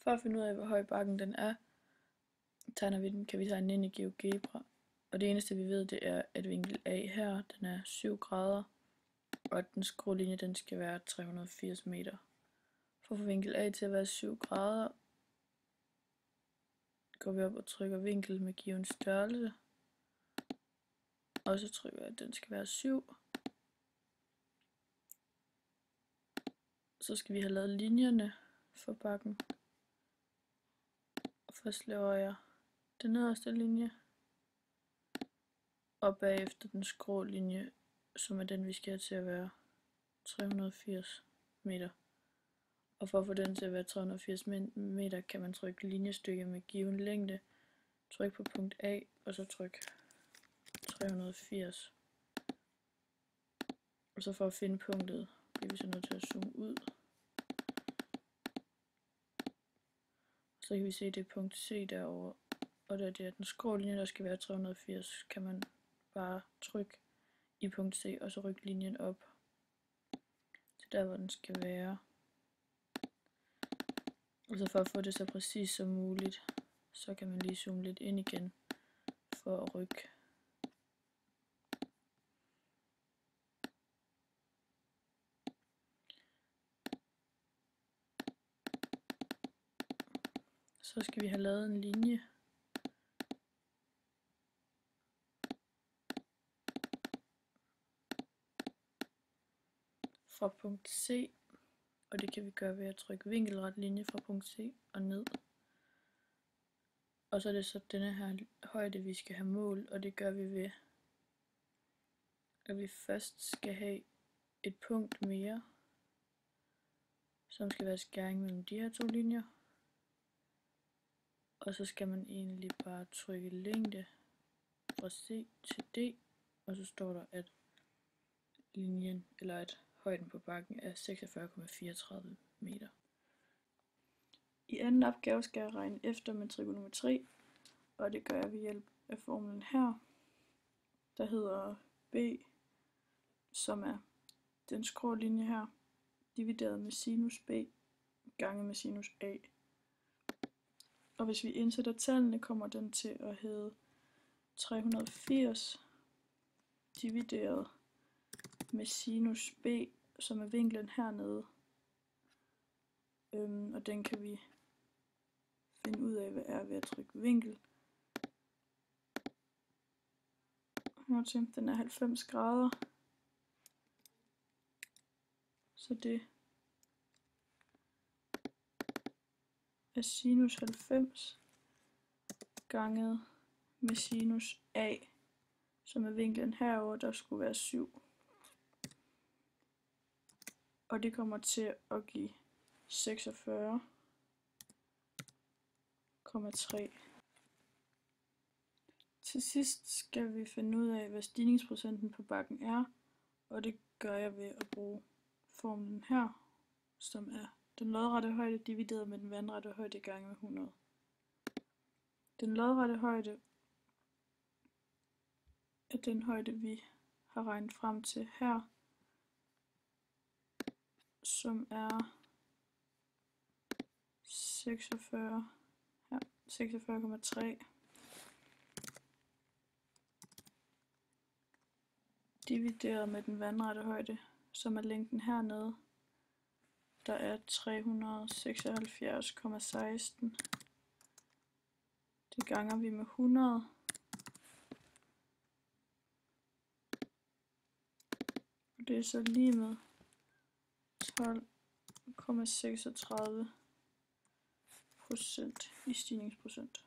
For at finde ud af, hvor høj bakken den er, kan vi tegne ind i GeoGebra. Og det eneste vi ved, det er, at vinkel A her, den er 7 grader, og at den skrålinje, den skal være 380 meter. For at få vinkel A til at være 7 grader, går vi op og trykker vinkel med given størrelse, og så trykker jeg, at den skal være 7. Så skal vi have lavet linjerne for bakken. Og først laver jeg den nederste linje, og bagefter den skrå linje, som er den vi skal have til at være 380 meter. Og for at få den til at være 380 meter, kan man trykke linjestykke med given længde, tryk på punkt A, og så tryk 380. Og så for at finde punktet, bliver vi så nødt til at zoome ud. Så kan vi se, at det er punkt C derovre, og da det er den skrå linje, der skal være 380, kan man bare trykke i punkt C, og så rykke linjen op til der, hvor den skal være. Og så for at få det så præcis som muligt, så kan man lige zoome lidt ind igen for at rykke. Så skal vi have lavet en linje fra punkt C, og det kan vi gøre ved at trykke vinkelret linje fra punkt C og ned. Og så er det så denne her højde, vi skal have mål, og det gør vi ved, at vi først skal have et punkt mere, som skal være skæring mellem de her to linjer. Og så skal man egentlig bare trykke længde fra C til D, og så står der, at linjen, eller at højden på bakken er 46,34 meter. I anden opgave skal jeg regne efter med trigonometri, og det gør jeg ved hjælp af formlen her, der hedder B, som er den skrå linje her, divideret med sinus B gange med sinus A. Og hvis vi indsætter tallene, kommer den til at hedde 380 divideret med sinus B, som er vinklen hernede. Og den kan vi finde ud af, hvad er ved at trykke vinkel. Den er 90 grader. Så det er sinus 90 ganget med sinus A, som er vinklen herover, der skulle være 7. Og det kommer til at give 46,3. Til sidst skal vi finde ud af, hvad stigningsprocenten på bakken er, og det gør jeg ved at bruge formlen her, som er den lodrette højde divideret med den vandrette højde gange med 100. Den lodrette højde er den højde, vi har regnet frem til her, som er 46,3 divideret med den vandrette højde, som er længden hernede, der er 376,16. Det ganger vi med 100. Og det er så lige med 12,36% i stigningsprocent.